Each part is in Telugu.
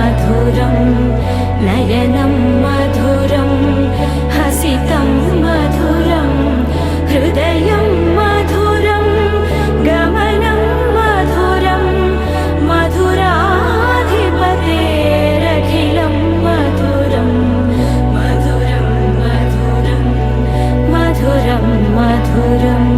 मधुरं नयनं मधुरं हसितं मधुरं हृदयं मधुरं गमनं मधुरं मधुराधिपतेरखिलं मधुरं मधुरं मधुरं मधुरं मधुरम्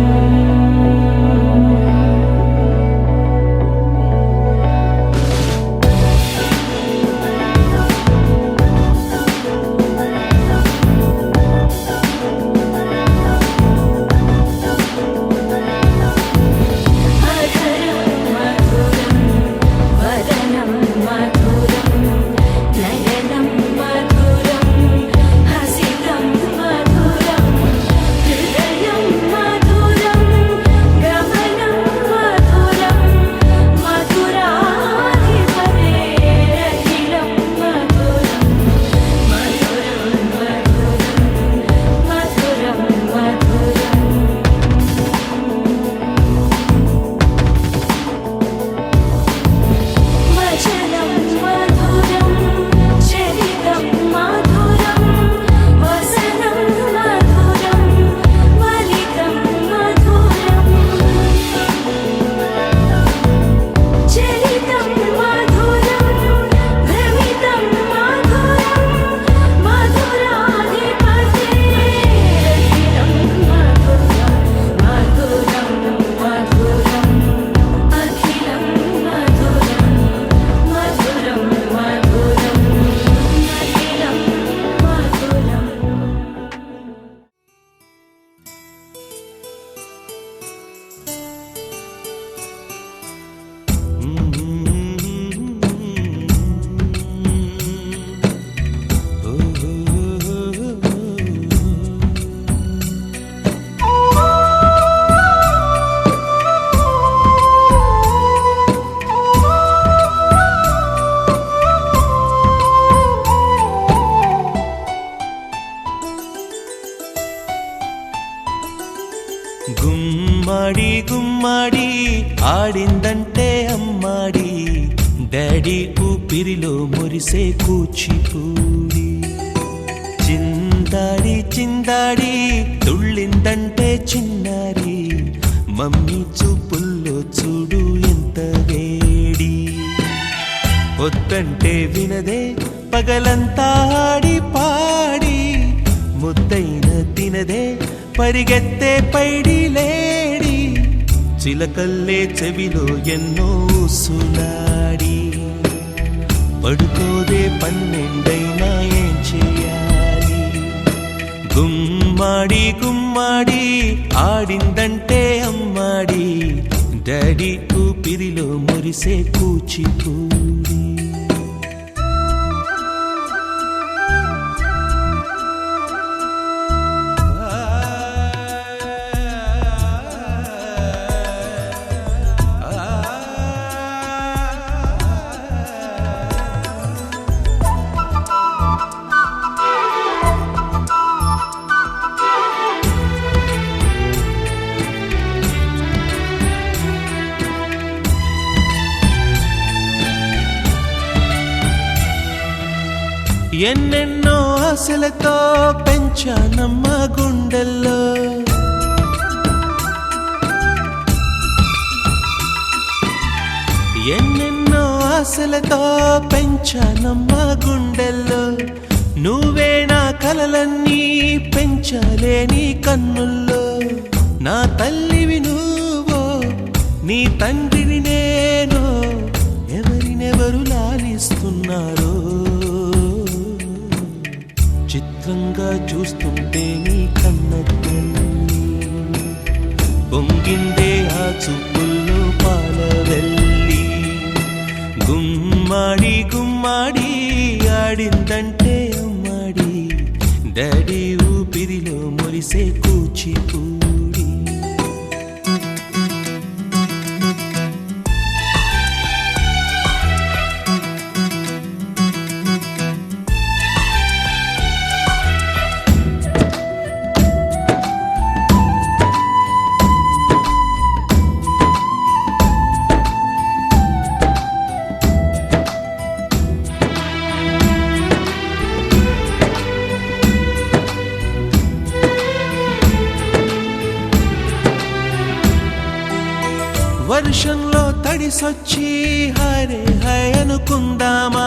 గుమ్మడి గుమ్మడి ఆడిందంటే అమ్మాడి డాడీ ఊపిరిలో మురిసే కూచిపూడి చిందాడి చిందాడి తుళ్ళిందంటే చిన్నారి మమ్మీ చూపుల్లో చూడు ఎంత వేడి వద్దంటే వినదే పగలంతా ఆడి పాడి ముద్దైన తినదే పరిగెత్తే పైడి లేడి చిలకల్లే చెవిలో ఎన్నో సులాడి పడుకోదే పన్నెండైనా ఏం చేయాలి గుమ్మాడి గుమ్మాడి ఆడిందంటే అమ్మాడి డాడీ ఊపిరిలో మురిసే కూచిపూడి ఎన్నెన్నో ఆశలతో పెంచానమ్మ గుండెల్లో ఎన్నెన్నో ఆశలతో పెంచానమ్మ గుండెల్లో నువ్వే నా కలలన్నీ పెంచాలే నీ కన్నుల్లో నా తల్లివి నువ్వో నీ తండ్రిని నేను ఎవరినెవరు లాలిస్తున్నారో చిత్రంగా చూస్తుంటే నీ కన్నట్టు పొంగిందే ఆ చూపుల్లో పాలవెల్లి గుమ్మాడి గుమ్మాడి ఆడిందంటే అమ్మాడి డాడీ ఊపిరిలో మురిసే కూచిపూడి కలిసొచ్చి హరే హై అనుకుందామా?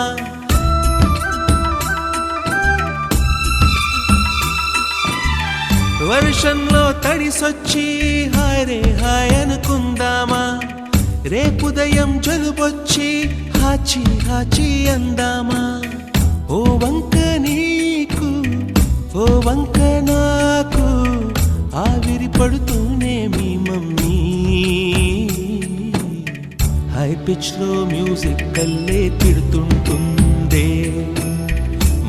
వర్షంలో తడిసొచ్చి హరే హాయ్ అనుకుందామా? రేపుదయం జలుబొచ్చి హాచి హాచి అందామా? ఓ వంక నీకు ఓ వంక నాకు ఆవిరి పడుతూనే మీ మమ్మీ హై పిచ్ లో మ్యూజిక్ కల్లే తిడుతుంటుందే,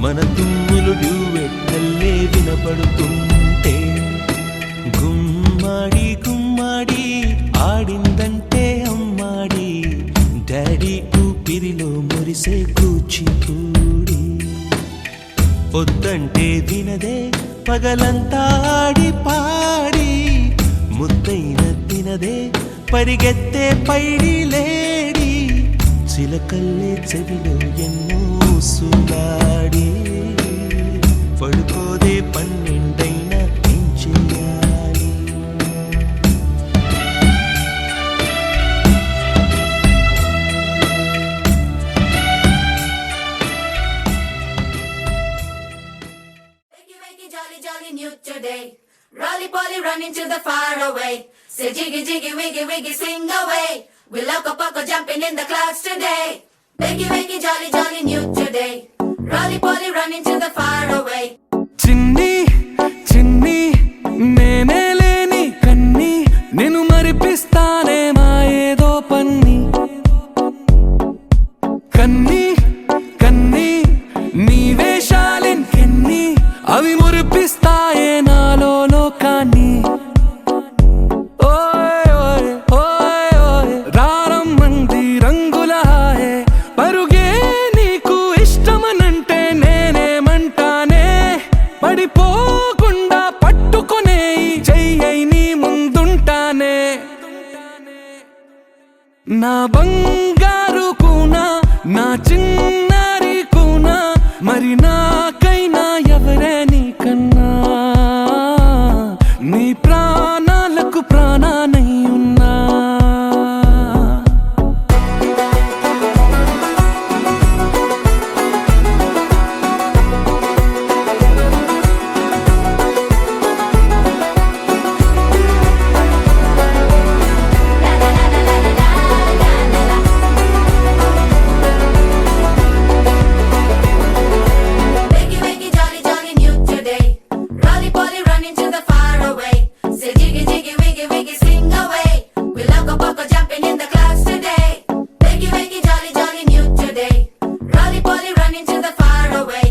మన తుమ్ములు డ్యూయెట్ కల్లే వినపడుతుంటే, గుమ్మాడి గుమ్మాడి ఆడిందంటే అమ్మాడి, డాడీ ఊపిరిలో మురిసే కూచిపూడి. పొద్దంటే వినదే పగలంతా ఆడి పాడి, ముద్దైన తినదే పరిగెత్తే పైడి లేడి, చిలకల్లే చెవిలో ఎన్నో సులాడి, పడుకోదే పన్నెండైనా ఏం చెయ్యాలి? Wakey, jolly, jolly, new today. Rolly poly, running to the far away. Say jiggy, jiggy, wiggy, wiggy, sing away. We loco poco jumping in the clouds today. Wakey, jolly, jolly, new today. Rolly poly, running to the far away. చిన్ని చిన్ని నేనే లేని కన్ని, నేను మరిపిస్తానే మా ఏదో పన్ని. కన్ని కన్ని నీ వేషాలెన్కెన్ని, అవి మురిపిస్తాయే నాలో లోకాన్ని. ఓయ్ ఓయ్ ఓయ్ ఓయ్ రారమ్మంది రంగుల హాయే, పరుగే నీకు ఇష్టమనంటే నేనేమంటానే, పడిపోకుండా పట్టుకునే చెయ్యై నీ ముందుంటానే. నా బంగారు కూనా నా చిన్నారి కూనా, మరి నాకైనా ఎవరే నీకన్నా, నీ ప్రాణాలకు ప్రాణానై ఉన్నా. Wakey, jolly, jolly, new today. Rolly poly, running to the far away. Say jiggy, jiggy, wiggy, wiggy, sing away. We loco poco jumping in the clouds today. Wakey, jolly, jolly, new today. Rolly poly, running to the far away.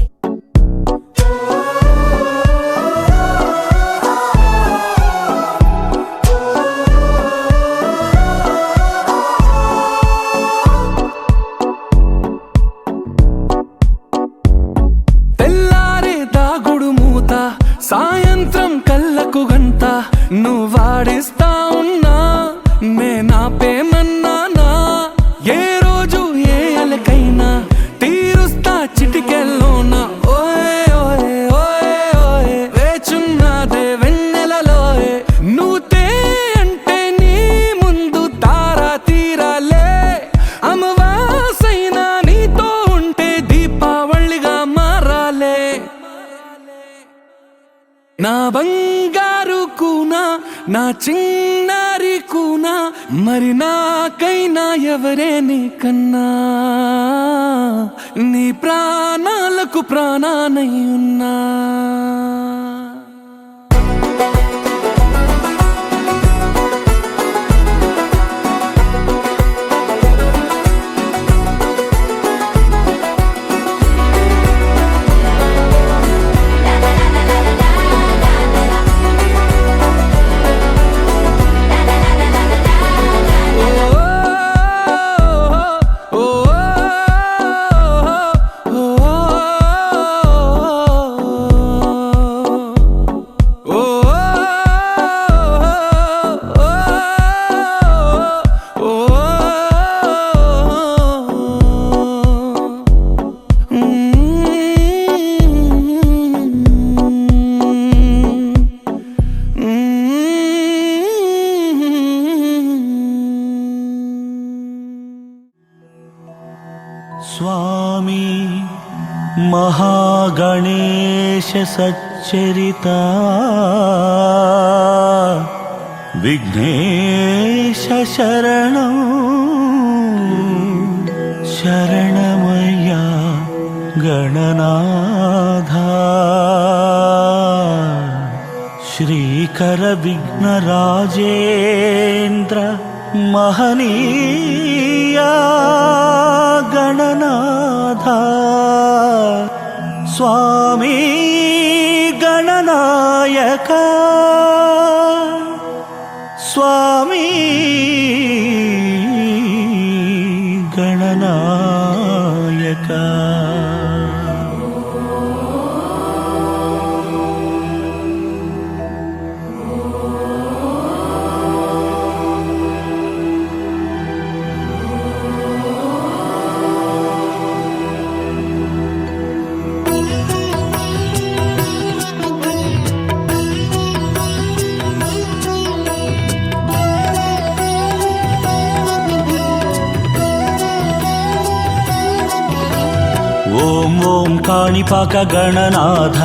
తెల్లారే దాగుడు మూత, సాయంత్రం కళ్ళకు గంట, నువ్వాడిస్తా ఉన్నా నేనాపేమన్నానా, ఏ రోజు ఏ అలకైనా తీరుస్తా చిటికెల్లోనా. ఓయ్ ఓయ్ ఓయ్ ఓయ్ వేచున్నదే వెన్నెలలోయే, నువ్వుతే అంటే నీ ముందు తారా తీరాలే, అమవాసైనా నీతో ఉంటే దీపావళిగా మారాలే. నా బంగారు కూనా నా చిన్నారి కూనా, మరి నాకైనా ఎవరే నీకన్నా, నీ ప్రాణాలకు ప్రాణానై ఉన్నా. స్వామి महागणेश सच्चरिता विघ्नेश शरणं शरणमय्या गणनाथा श्रीकर विघ्नराजेन्द्र महनीया गणनाथा स्वामी गणनायका स्वामी गणनायका ఓం ఓం కాణిపాక గణనాథ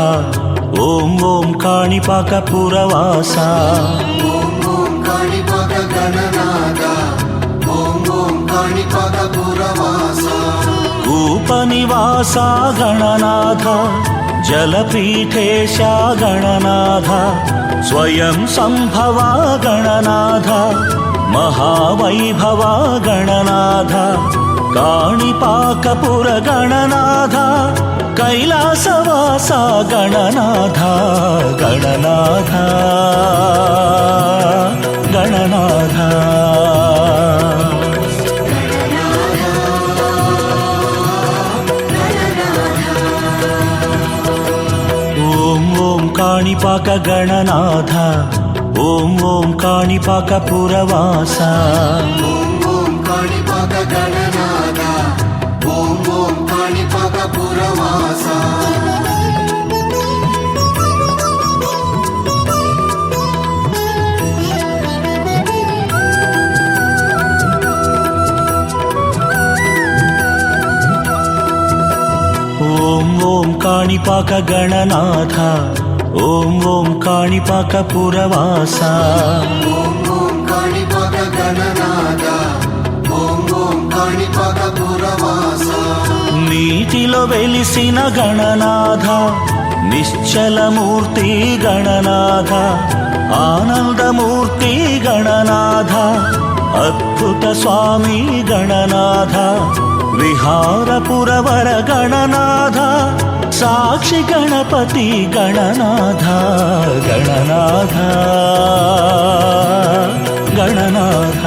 ఓం ఓం కాణిపాక పురవాస ఓం ఓం కాణిపాక గణనాథ ఓం ఓం కాణిపాక పురవాస ఉపనివాస గణనాథ జలపీఠేశ గణనాథ స్వయం సంభవ గణనాథ మహావైభవ గణనాథ కాణిపాకపుర గణనాథ కైలాసవాస గణనాథ గణనాథ గణనాథ ఓం ఓం కాణిపాక గణనాథ ఓం ఓం కాణిపాక పురవాస ఓం ఓం కాణిపాక గణనాథ ఓం ఓం కాణిపాక పురవాస ఓం ఓం కాణిపాక గణనాథ ఓం ఓం కాణిపాక పురవాస ఓం ఓం కాణిపాక గణనాథ ఓం ఓం కాణిపాక పురవాస నీటిలో వెలిసిన గణనాథ నిశ్చలమూర్తి గణనాథ ఆనందమూర్తి గణనాథ అద్భుత స్వామి గణనాథ విహారపురవర గణనాథ సాక్షి గణపతి గణనాథ గణనాథ గణనాథ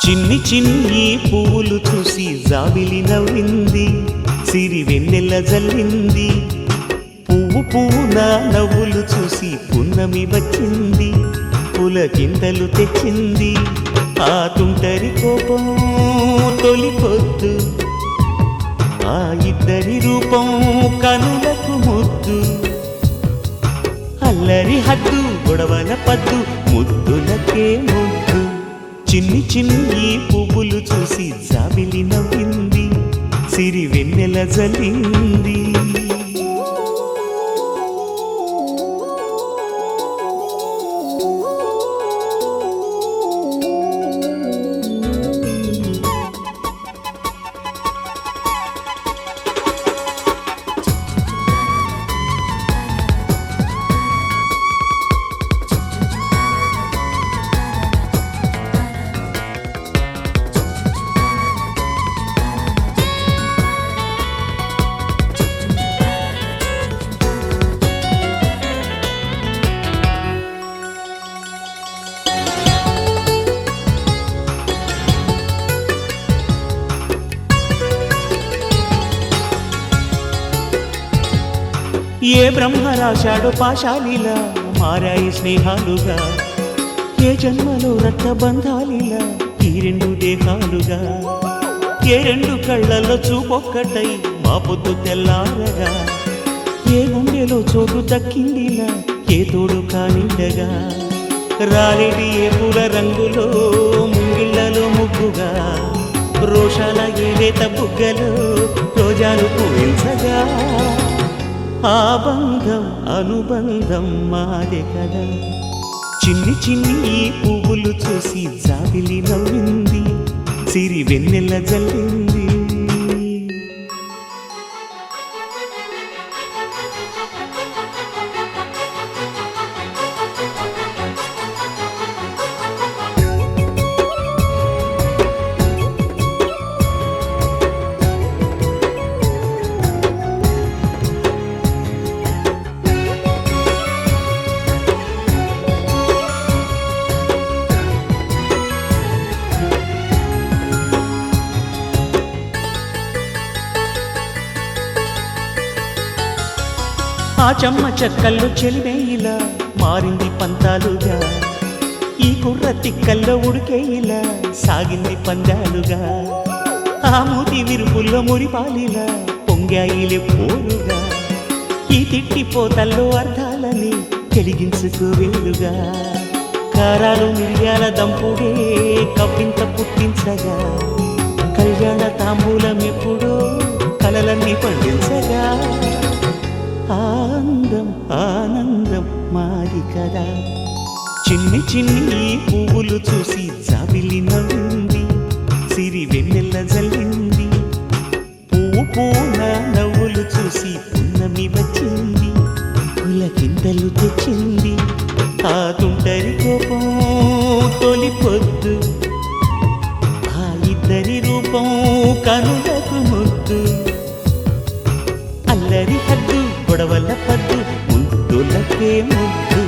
చిన్ని చిన్ని పువ్వులు చూసి జాబిలి నవ్వింది సిరి వెన్నెల జల్లింది పువ్వు పువ్వున నవ్వులు చూసి పున్నమి వచ్చింది పులకింతలు తెచ్చింది ఆ తుంటరి కోపం తొలి పొద్దు ఆ ఇద్దరి రూపం కనులకు ముద్దు అల్లరి హద్దు గొడవల పద్దు ముద్దులకే ముద్దు చిన్ని చిన్ని పువ్వులు చూసి జాబిలి నవ్వింది సిరి వెన్నెల జల్లింది ఏ బ్రహ్మ రాశాడో పాశాలిలా మారాయి స్నేహాలుగా, ఏ జన్మలో రక్త బంధాలిలా ఈ రెండు దేహాలుగా, ఏ రెండు కళ్ళల్లో చూపొక్కటై మా పొద్దు తెల్లారగా, ఏ గుండెలో చోటు దక్కిందిలా ఏ తోడు కానిండగా, రాలేటి ఏ పూల రంగులో ముంగిళ్ళలో ముగ్గుగా, రోషాల ఏలేత బుగ్గలో రోజాలు పూయించగా, ఆ బంధం అనుబంధం మాదే కదా. చిన్ని చిన్ని ఈ పువ్వులు చూసి జాబిలి నవ్వింది, సిరి వెన్నెల జల్లింది. ఆ చెమ్మ చెక్కల్లో చెలివేయిలా మారింది పంతాలుగా, ఈ కుర్ర తిక్కల్లో ఉడికేయిలా సాగింది పందాలుగా, ఆ మూతి విరుపుల్లో మురిపాలిలా పొంగాయిలే పోరుగా, ఈ తిట్టిపోతల్లో అర్థాలని వెలిగించుకోవేలుగా, కారాలు మిరియాల దంపుడే కవ్వింత పుట్టించగా, కళ్యాణ తాంబూలం ఎప్పుడో కలలన్నీ పండించగా, ఆనందం ఆనందం మాది కదా. చిన్ని చిన్ని ఈ పువ్వులు చూసి జాబిలి నవ్వింది, సిరి వెన్నెల జల్లింది, పువ్వు పూన నవ్వులు చూసి పున్నమి వచ్చింది, పులకింతలు తెచ్చింది, ఆ తుంటరి కోపం తొలి పొద్దు, ఆ ఇద్దరి రూపం కనులకు ముద్దు, అల్లరి హద్దు గొడవల పద్దు ముద్దులకే ముద్దు.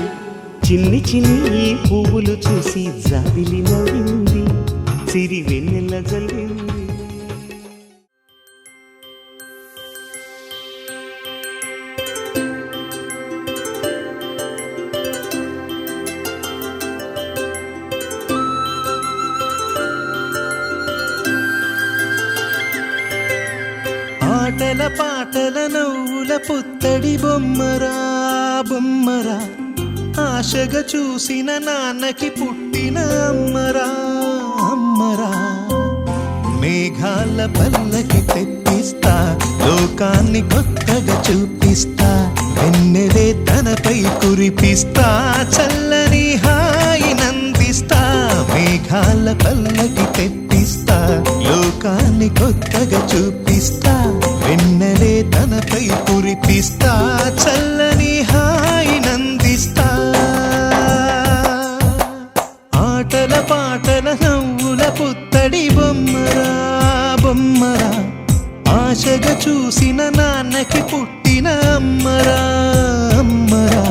చిన్ని చిన్ని ఈ పువ్వులు చూసి జాబిలి నవ్వింది, సిరి వెన్నెల జల్లింది. ఆటల పాటల నవ్వుల పుత్తడి బొమ్మరా బొమ్మరా, ఆశగా చూసిన నాన్నకి పుట్టిన అమ్మరా అమ్మరా, మేఘాల పల్లకి తెప్పిస్తా, లోకాన్ని కొత్తగా చూపిస్తా, వెన్నెలే తనపై కురిపిస్తా, చల్లని హాయి నందిస్తా, మేఘాల పల్లకి తెప్పిస్తా, లోకాన్ని కొత్తగా చూపిస్తా, వెన్నెలే తనపై కురిపిస్తా, చల్లని హాయి నందిస్తా. ఆటల పాటల నవ్వుల పుత్తడి బొమ్మరా బొమ్మరా, ఆశగా చూసిన నాన్నకి పుట్టిన అమ్మరా అమ్మరా.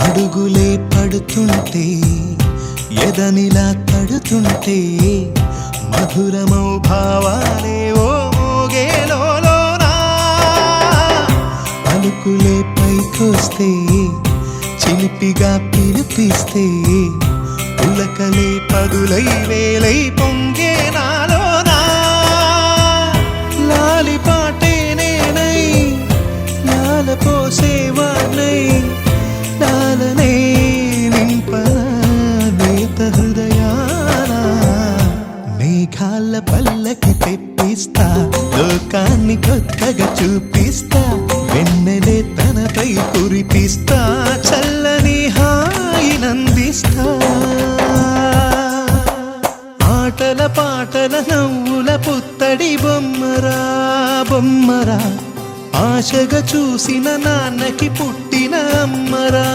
అడుగులే పడుతుంటే ఎదనిలా తడుతుంటే, మధురమౌ భావాలే ఓ మోగేలోనా, పలుకులే పైకొస్తే చిలిపిగా పిలిపిస్తే, పులకలే పదులై వేలై పొంగే నాలోనా, లాలిపాటే నేనై లాల పోసేవాణ్ణై, లాలనే నింపనా నేత హృదయాన, మేఘాల పల్లకి తెప్పిస్తా, లోకాన్ని కొత్తగా చూపిస్తా, వెన్నెలే తనపై కురిపిస్తా, చల్లని హాయి నందిస్తా. ఆటల పాటల నవ్వుల పుత్తడి బొమ్మరా బొమ్మరా, ఆశ ఆశగా చూసిన నాన్నకి పుట్టిన అమ్మరా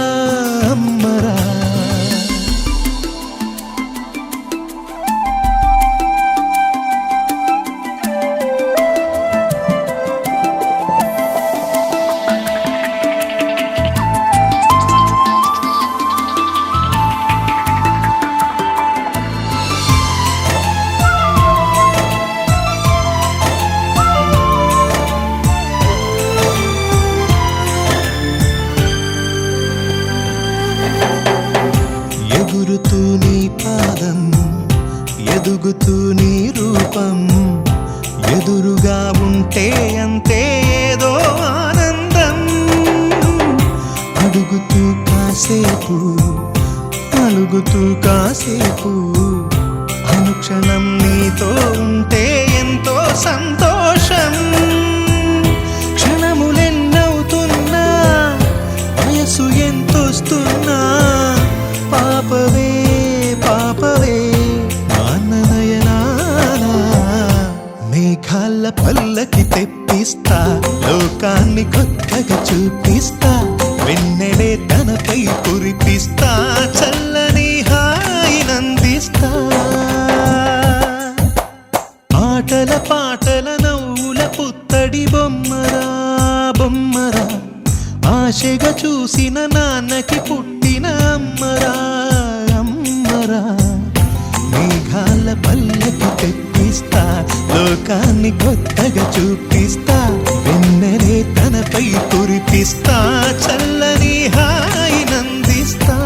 అమ్మరా. ఎగురుతూ నీ పాదం, ఎదుగుతూ నీ రూపం, ఎదురుగా ఉంటే అంతే ఏదో ఆనందం. అడుగుతూ కాసేపు, అలుగుతూ కాసేపు, అనుక్షణం నీతో ఉంటే ఎంతో సంతోషం. క్షణములెన్నవుతున్నా, వయసు ఎంతొస్తున్నా, పాపవే పాపవే నాన్ననయనాన. మేఘాల పల్లకి తెప్పిస్తా, లోకాన్ని కొత్తగా చూపిస్తా, వెన్నెలే తనపై కురిపిస్తా, చల్లని హాయినందిస్తా. ఆటల పాటల నవ్వుల పుత్తడి బొమ్మరా బొమ్మరా, ఆశగా చూసిన నాన్నకి పుట్టిన అమ్మరా అమ్మరా. మేఘాల పల్లకి తెప్పిస్తా, లోకాన్ని కొత్తగా చూపిస్తా, వెన్నెలే తనపై కురిపిస్తా, చల్లని హాయినందిస్తా.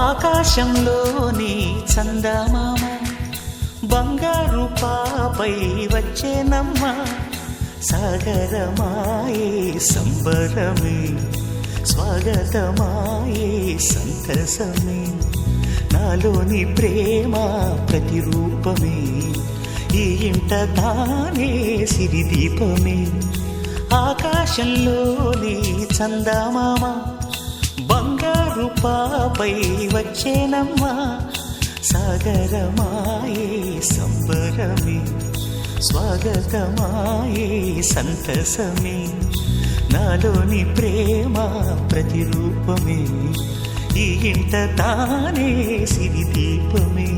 ఆకాశంలోని చందమామ బంగారు పాపై వచ్చేనమ్మ. సాగరమాయే సంబరమే, స్వాగతమాయే సంతసమే, నాలోని ప్రేమ ప్రతిరూపమే, ఈ ఇంట తానే సిరిదీపమే. ఆకాశంలోని చందమామ బంగారు పాపై వచ్చేనమ్మా. సాగరమాయే సంబరమే, స్వాగతమాయే సంతసమే, నాలోని ప్రేమ ప్రతిరూపమే, ఈ ఇంట తానే సిరిదీపమే.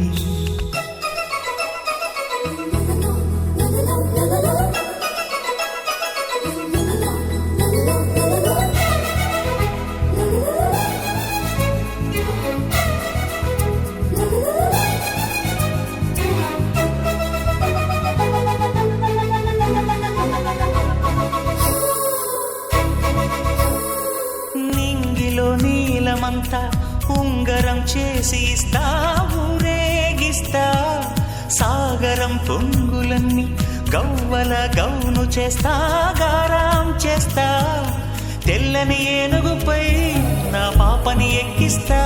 నీలమంతా ఉంగరం చేసి ఇస్తా, ఊరేగిస్తా, సాగరం పొంగులన్నీ గవ్వల గౌను చేస్తా, గారాం చేస్తా, తెల్లని ఏనుగుపై నా పాపని ఎక్కిస్తా,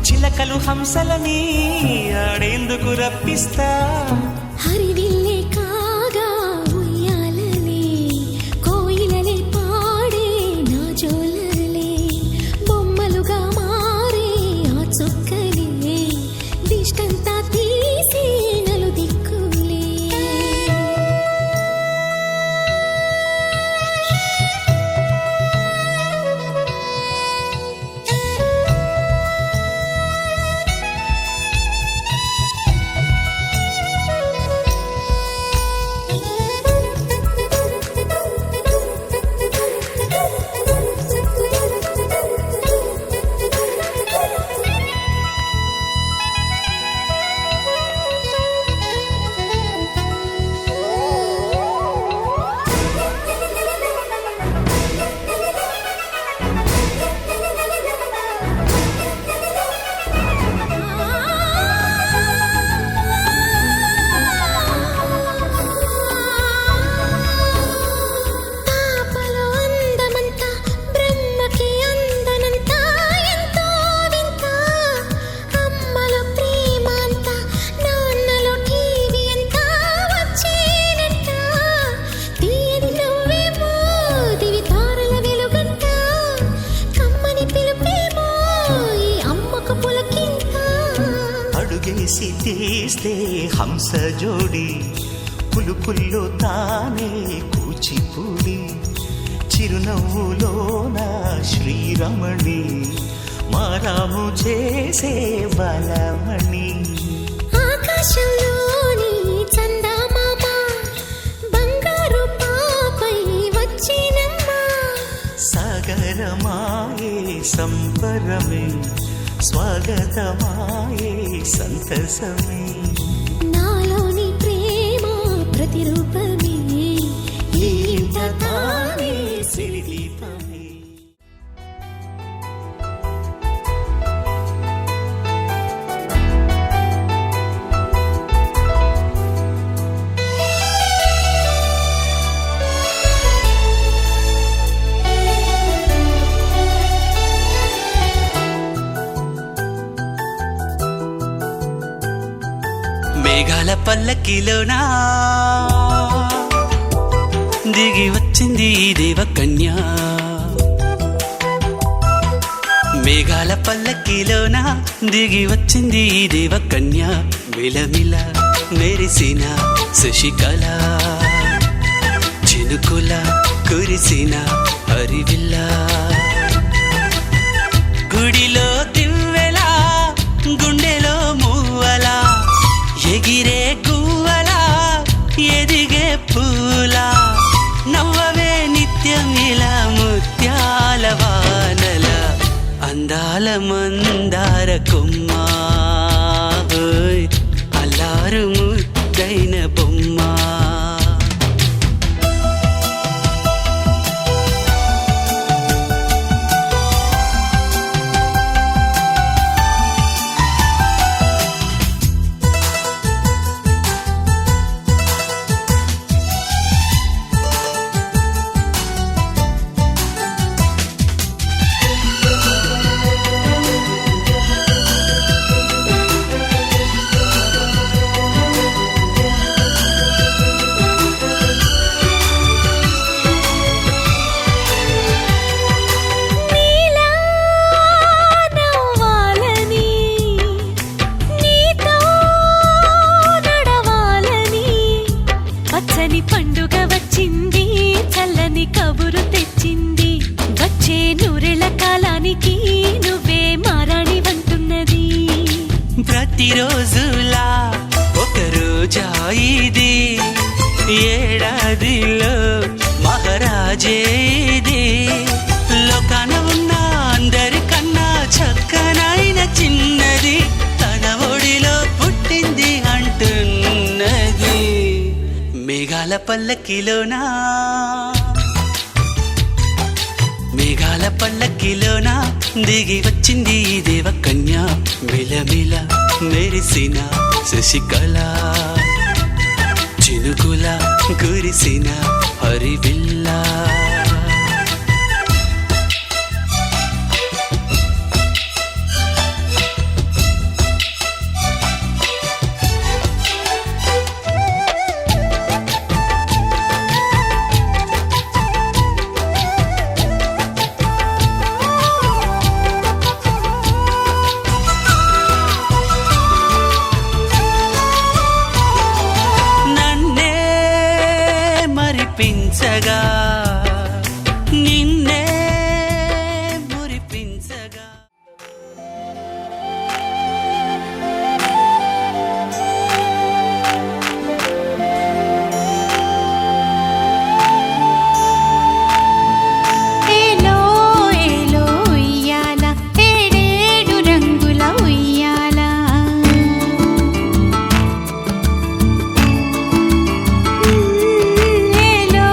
చిలకలు హంసలని ఆడేందుకు రప్పిస్తా. హరివిల్లే కాగా ఉయ్యాలలే, కోయిలలే పాడే నా జోలలే, బొమ్మలుగా మారే ఆ చొక్కలే, దిష్టంతా తీసి నలు దిక్కులే. తీస్తే హంస జోడి పులుపుల్లో తానే కూచిపూడి చిరునవ్వులోన శ్రీరమణి మారాము చేసే బలమణి ఆకాశంలోని చందమామ బంగారు పాపై వచ్చినమ్మా సాగరమాయే సంబరమే స్వాగతమాయే సంతసమే నాలోని ప్రేమ ప్రతిరూపమే ఈ ఇంట తానే సిరిదీపమే మేఘాల పల్లకిలోనా దిగి వచ్చింది ఈ దేవకన్య మేఘాల పల్లకిలోనా దిగి వచ్చింది ఈ దేవకన్య మిలమిల మెరిసిన శశికళ చినుకుల కురిసిన హరివిల్ల గుడిలో దివ్వెలా గుండెలో మూవలా ఎగిరే గువ్వలా ఎదిగే పూలా నవ్వవే నిత్యం ఇలా ముత్యాల వానల అందాల మందార కొమ్మా ఓయ్ అల్లారు ముద్దైన బొమ్మా నీలా నవ్వాలని నీతో నడవాలని పచ్చని పండుగ వచ్చింది చల్లని కబురు తెచ్చింది వచ్చే నూరెళ్ళ కాలానికి నువ్వే మారాణి వంటున్నది ప్రతిరోజులా ఒక రోజా ఇది ఏడాదిలో మహారాజే ఇది లోకాన ఉన్న అందరికన్నా చక్కనైన చిన్నది తన ఒడిలో పుట్టింది అంటున్నది మేఘాల పల్లకిలోనా మేఘాల పల్లకిలోనా దిగి వచ్చింది ఈ దేవకన్య మిలమిల మెరిసిన శశికళ చినుకుల కురిసిన హరివిల్లా నన్నే మరిపించగా నిన్నే మురిపించగా ఏలో ఏలో ఉయ్యాల ఏడేడు రంగుల ఉయ్యాల ఏలో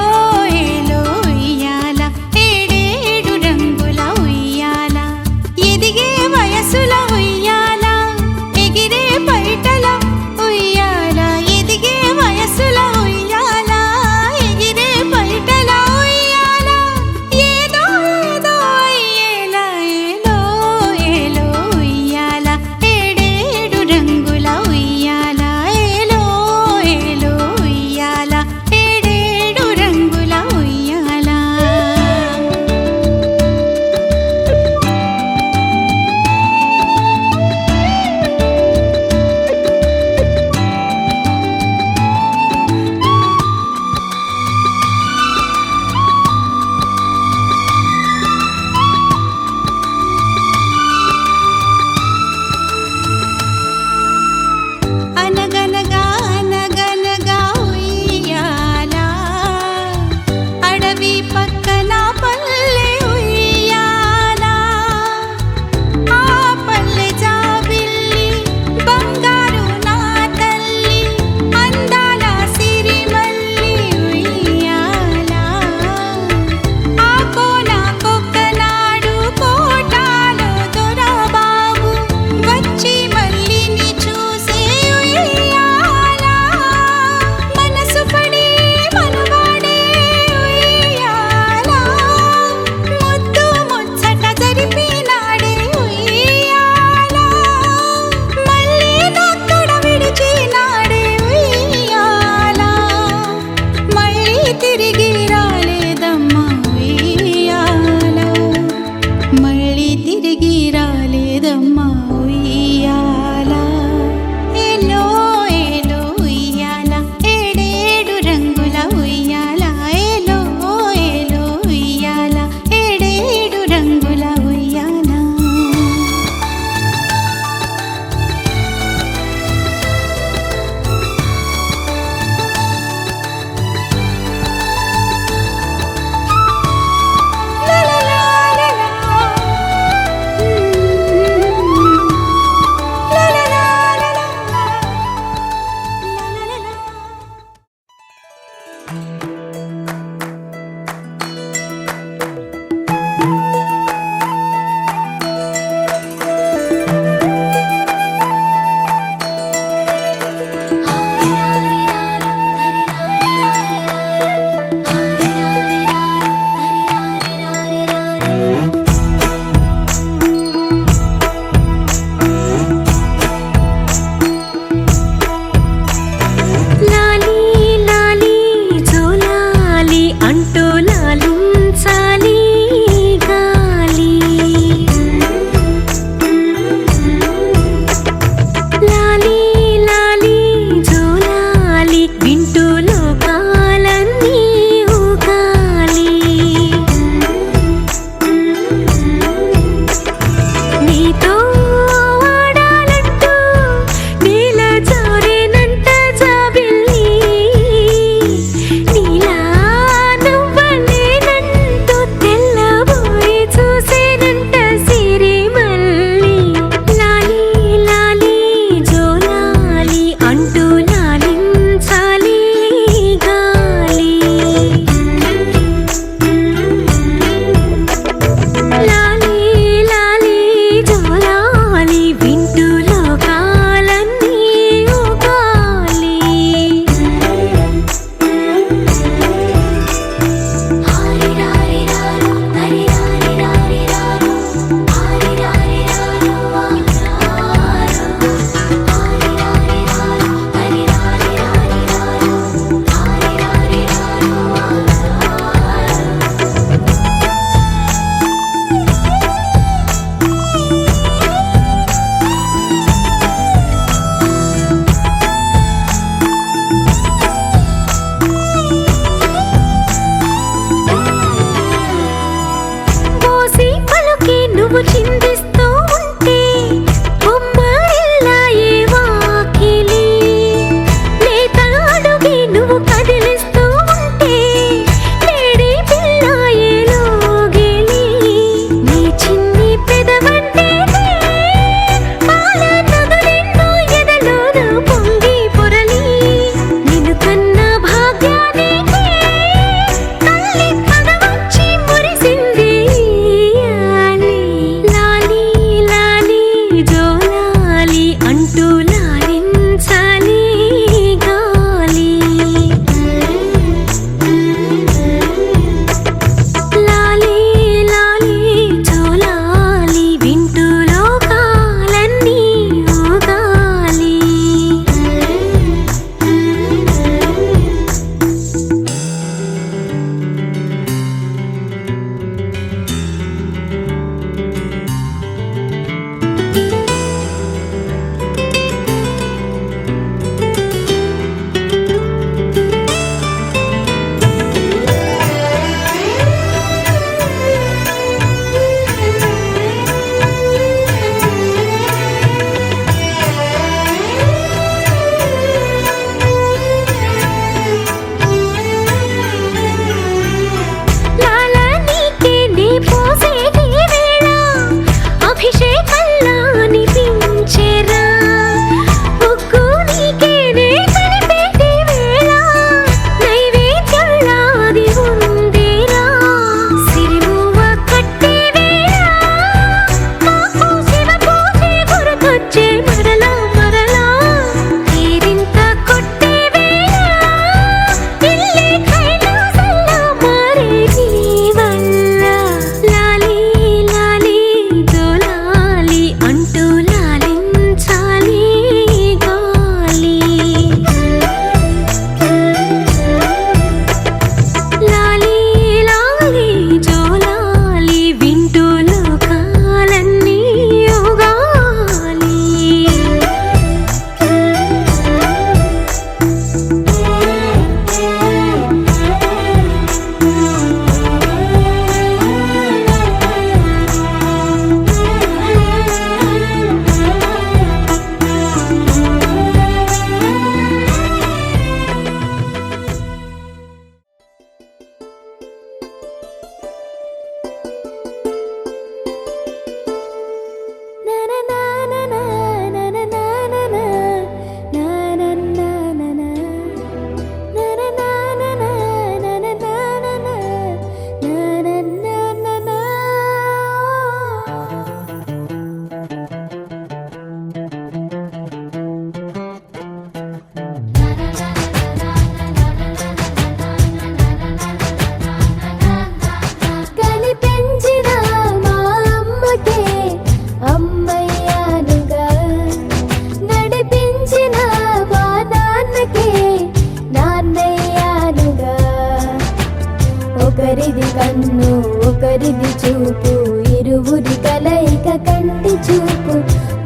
కన్ను ఒకరిది చూపు ఇరువురి కలయిక కంటి చూపు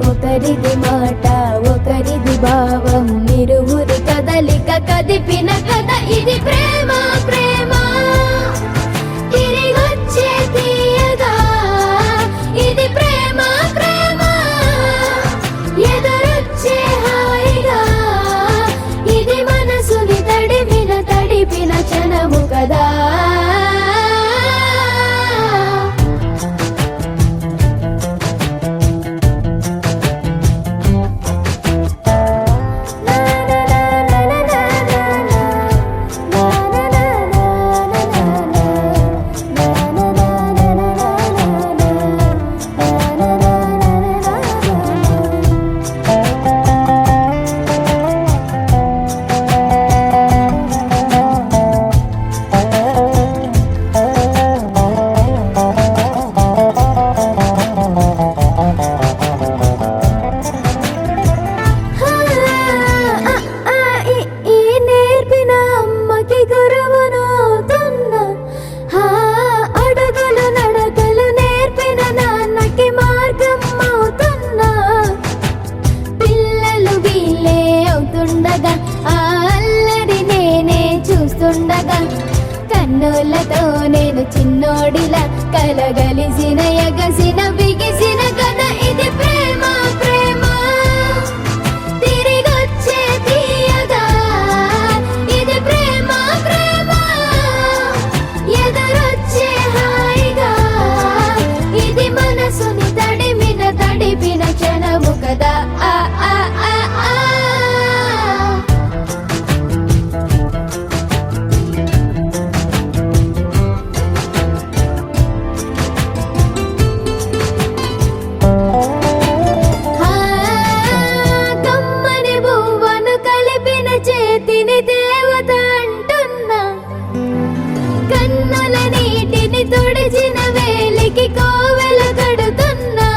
ఒకరిది మాట ఒకరిది భావం ఇరువురి కదలిక కదిపిన కథ ఇది ప్రేమ ప్రేమ తిరిగొచ్చే తీయగా ఇది ప్రేమ ప్రేమ ఎదురొచ్చే హాయిగా ఇది మనసుని తడిపిన క్షణము కదా కన్నులతో నేను చిన్నోడిలా కలగలిసిన ఎగసిన బిగిసిన కథ ఇది ప్రేమ ప్రేమ తిరిగొచ్చే తీయగా ఇది ప్రేమ ప్రేమ ఎదురొచ్చే హాయిగా ఇది మనసుని తడిపిన క్షణము కదా ఆ ఆ ఆ ఆ తొడిచిన వేలికి కోవెల కడుతున్నా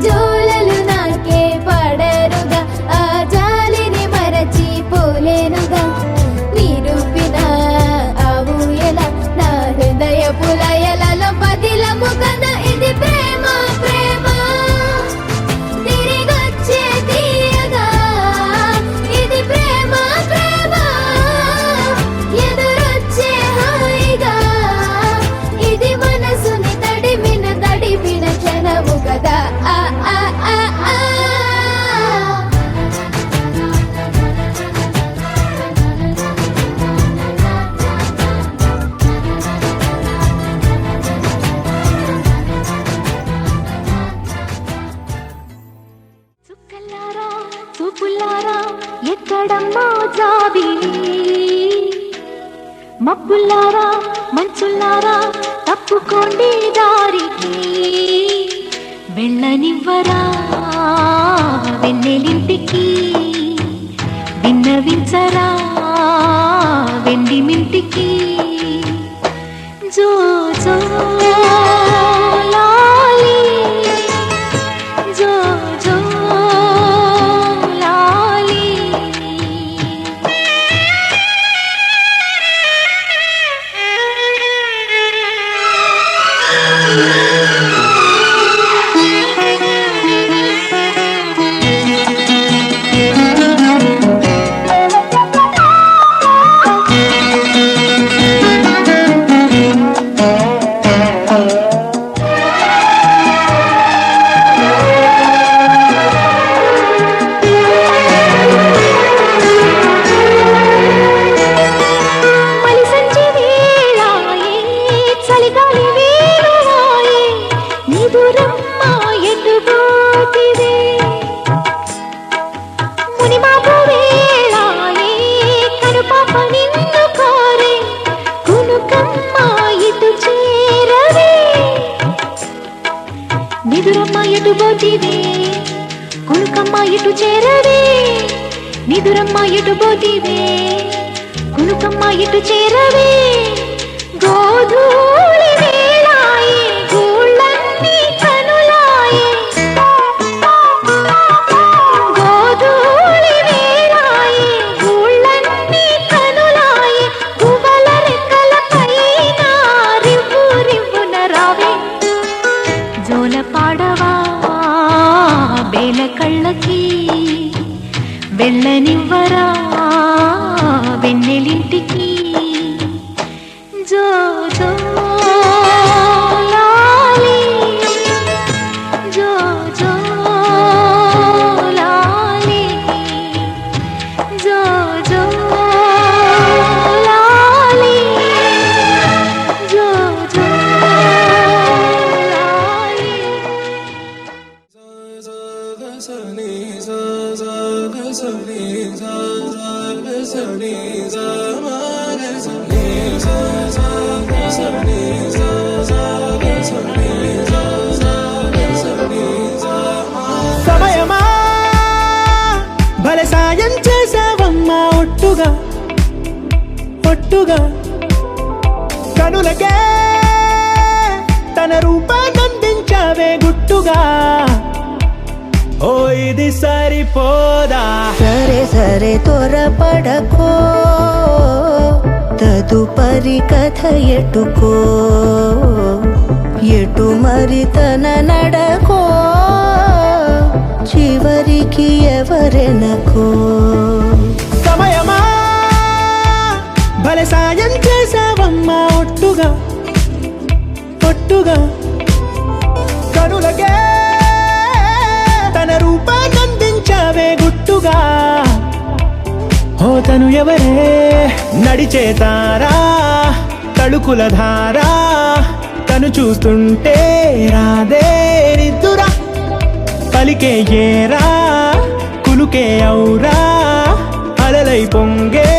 జోలలు నాకే పడరుగా ఆ జాలిని మరచి పోలేనుగా నిరూపిన ఆ ఊయల నా హృదయ పులయలలో పదిలము కదా ఇది ప్రేమ ప్రేమ తిరిగొచ్చే తీయగా ఇది ప్రేమ ప్రేమ ఎదురొచ్చే హాయిగా ఇది మనసుని తడిపిన క్షణము కదా ఆ ఆ ఆ ఆ చుక్కలారా చూపులారా ఎక్కడమ్మా జాబిలి మబ్బులారా మంచులారా తప్పుకోండి దారికి వెళ్ళనివ్వరా వెన్నెలింటికి విన్నవించరా వెండి మింటికి జో జో లాలి జో జో లాలి నిదురమ్మ ఎటు పోతివే కునుకమ్మ ఎటు చేరవే గోధూళి వేళాయే గూళ్ళన్నీ కనులాయే గోధూళి వేళాయే గూళ్ళన్నీ కనులాయే గువ్వల రెక్కల పైన సమయమా భలే సాయం చేసావమ్మా ఒట్టుగా ఒట్టుగా కనులకే తన రూపాన్నందించావే గుట్టుగా ఓ ఇది సరిపోదా సరే సరే త్వరపడకో తదుపరి కథ ఎటుకో ఎటు మరి తన నడకో చివరికి ఎవరెనకో సమయమా భలే సాయం చేసావమ్మా ఒట్టుగా ఒట్టుగా కనులకే తన రూపాన్నందించావే గుట్టుగా ఓ తను ఎవరే నడిచే తారా తళుకుల ధారా తను చూస్తుంటే రాదే నిద్దురా పలికే ఏరా కులుకే ఔరా అలలై పొంగే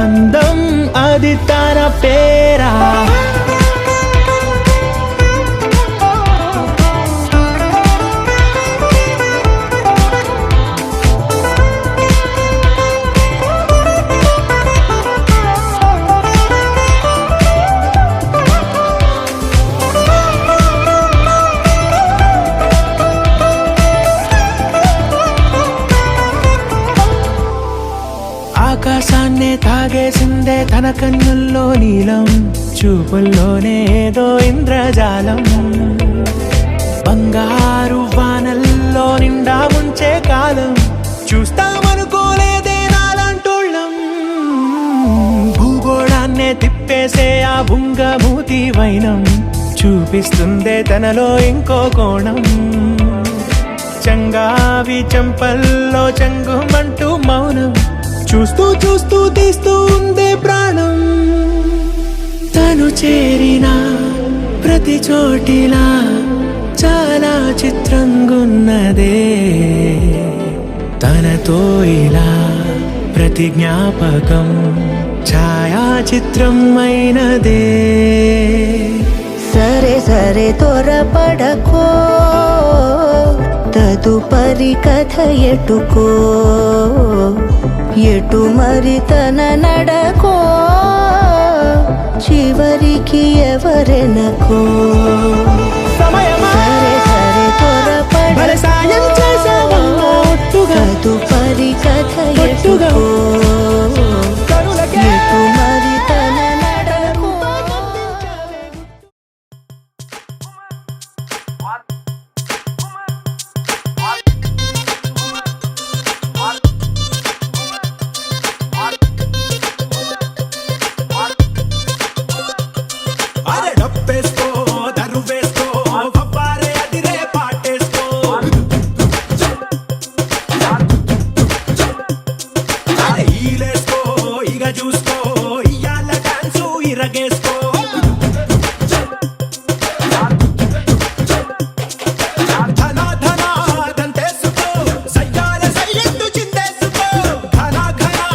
అందం అది తన పేరా ఆకాశాన్నే తాగేసిందే తన కన్నుల్లో నీలం చూపుల్లోనే ఏదో ఇంద్రజాలం బంగారు వానల్లో నిండా ముంచే కాలం చూస్తామనుకోలేదే నాలాంటోళ్ళం భూగోళాన్నే తిప్పేసే ఆ బుంగమూతి వైనం చూపిస్తుందే తనలో ఇంకో కోణం చంగావి చెంపల్లో చెంగుమంటూ మౌనం చూస్తూ చూస్తూ తీస్తూ ఉందే ప్రాణం తను చేరిన ప్రతి చోటిలా చాలా చిత్రంగున్నదే తనతో ఇలా ప్రతి జ్ఞాపకం ఛాయాచిత్రం అయినదే సరే సరే త్వరపడకో తదుపరి కథ ఎటుకో ఎటు మరి తన నడకో చివరికి ఎవరెనకో సమయమా సరే సరే భలే సాయం చేసావమ్మా ఒట్టుగా తదుపరి కథ ఒట్టుగా ఎటుకో కనులకే ఎటు మరి తన నడకో అరే డప్పేసుకో దరువేసుకో ఫవ్వారే అదిరే పాటేసుకో అరే ఈలేసుకో ఇగ చూసుకో ఇయ్యాల డాన్సు ఇరగేసుకో ధనా ధనా దంతేసుకో సయ్యాల సయ్యట్టు చిందేసుకో ఘనా ఘనా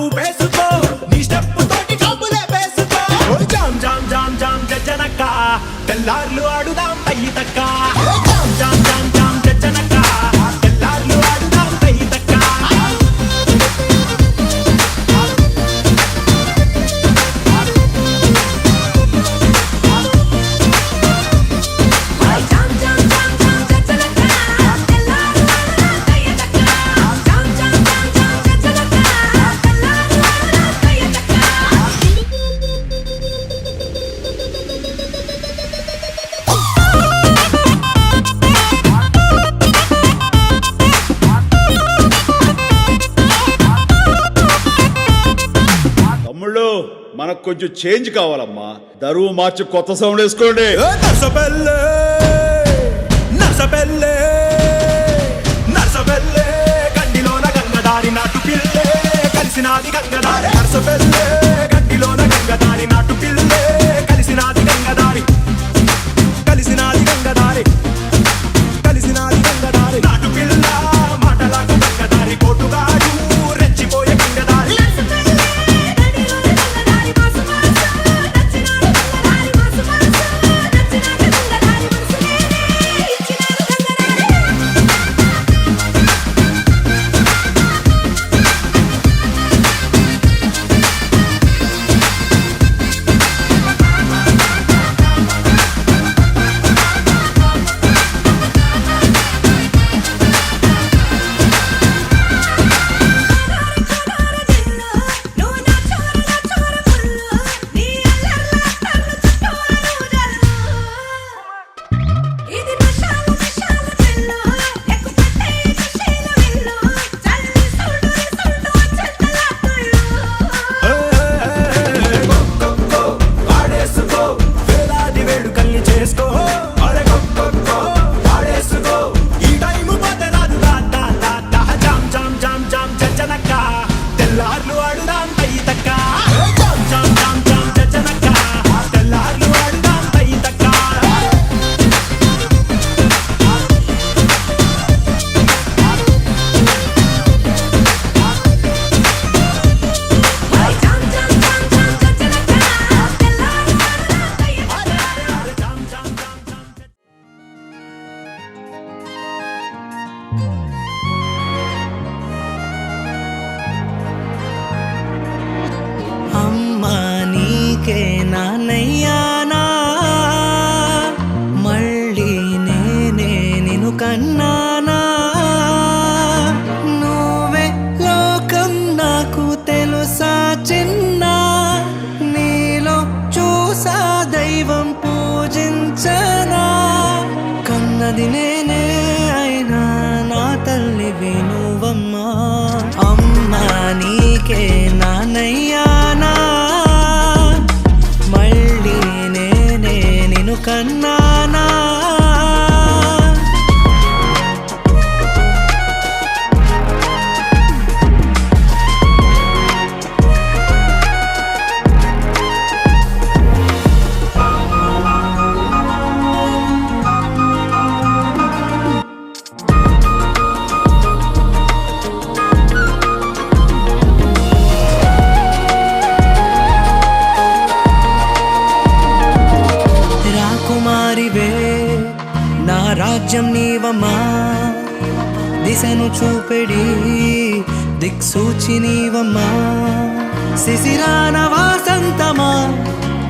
ఊపేసుకో నీ స్టెప్ తోటి కబులే వేసుకో జామ్ జామ్ జామ్ జామ్ జనక తెల్లార్లు ఆడుదాం తయ్యి తక్క జామ్ జామ్ జామ్ జామ్ జనక తెల్లార్లు ఆడుదాం తయ్యి తక్క Jam jam jam jam jachalaka, tellaru vaadana tayataka. Jam jam jam jam jachalaka, tellaru vaadana tayataka. తమ్ముళ్ళు మనకు కొంచెం చేంజ్ కావాలమ్మా దరువు మార్చి కొత్త సౌండ్ వేసుకోండి నర్సబెల్లే నర్సబెల్లే నర్సబెల్లే గండిలోన గంగదారి నాటు పిల్లే కలిసినాది గంగదారి నర్సబెల్లే గండిలోన గంగదారి నాటు పిల్లే కలిసినాది గంగదారి కలిసినాది గంగదారి కలిసినాది గంగదారి నాటు పిల్ల మాటలకు గంగదారి కోటుగాడు రెచ్చిపోయే గంగదారి Nurse నీకే నానయ్యానా మళ్ళీ నేనే నిన్ను కన్నానా రాకుమారివే నా రాజ్యం నీవమ్మా దిశను చూపెడి దిక్సూచి నీవమ్మా శిశిరాన వాసంతమా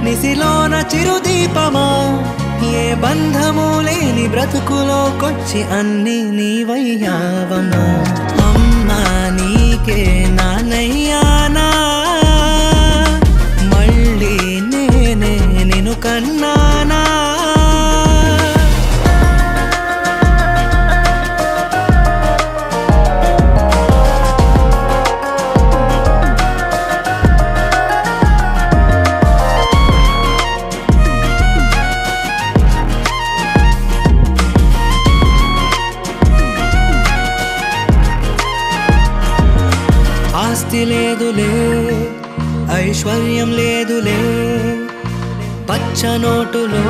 నిశిలోన చిరుదీపమా ఏ బంధము లేని బ్రతుకులోకొచ్చి అన్ని నీవయ్యావమ్మా అమ్మా నీకే నానయ్యానా మళ్ళీ నేనే నిన్ను కన్నానా ఆస్తి లేదులే ఐశ్వర్యం లేదులే పచ్చ నోటులో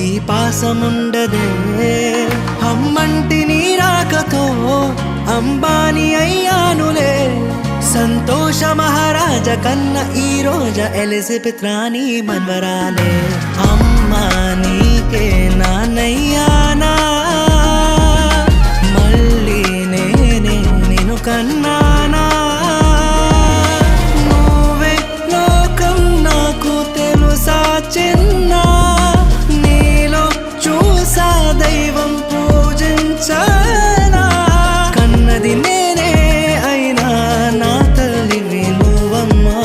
ఈ పాసముండదే అమ్మంటి నీ రాకతో అంబానీ అయ్యానులే సంతోష మహారాజ కన్న ఈ రోజు ఎలిజబెత్ రాణి మన్వరాలే అమ్మా నీకే నానయ్యానా మళ్ళీ నేనే నిన్ను కన్నానా నువ్వే లోకం నాకు తెలుసా చిన్న నీలో చూసా దైవం పూజించానా కన్నది నేనే అయినా నా తల్లివి నువ్వమ్మా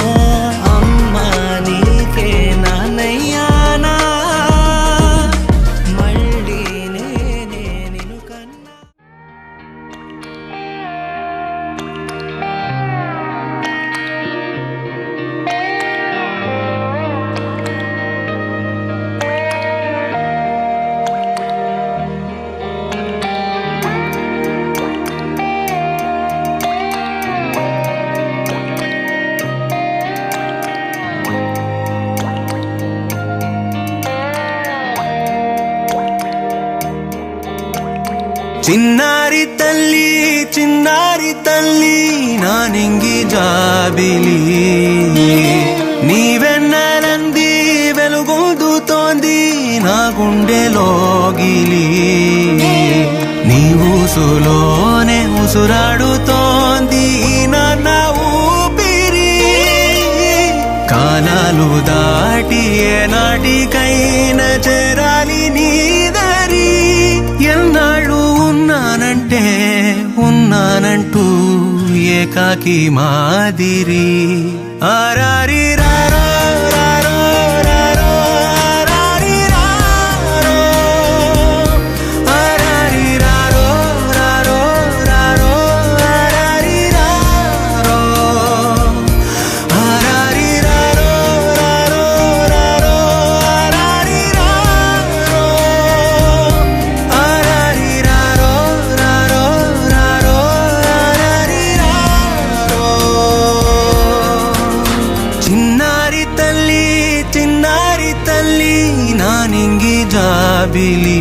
అమ్మా నీకే నానయ్యానా మళ్ళీ నేనే నిన్ను కన్నా చిన్నారి తల్లి నా నింగి జాబిలి నీవెన్నెలంది వెలుగొందుతోంది నా గుండెలోగిలి నీ ఊసులోనే ఉసురాడుతోంది నా ఊపిరి కాలాలు దాటి ఏనాటికైనా చేరాలి నీ దరి ఎన్నాళ్ళు ఉన్నానంటూ ఏకాకి మాదిరి ఆరారి రారో రారో రారో ఆరారి రారో ఆరారి రారో రారో రారో ఆరారి రారో ఆరారి రారో రారో రారో ఆరారి రారో ఆరారి రారో రారో రారో ఆరారి రారో చిన్నారి తల్లి నా నింగి జాబిలి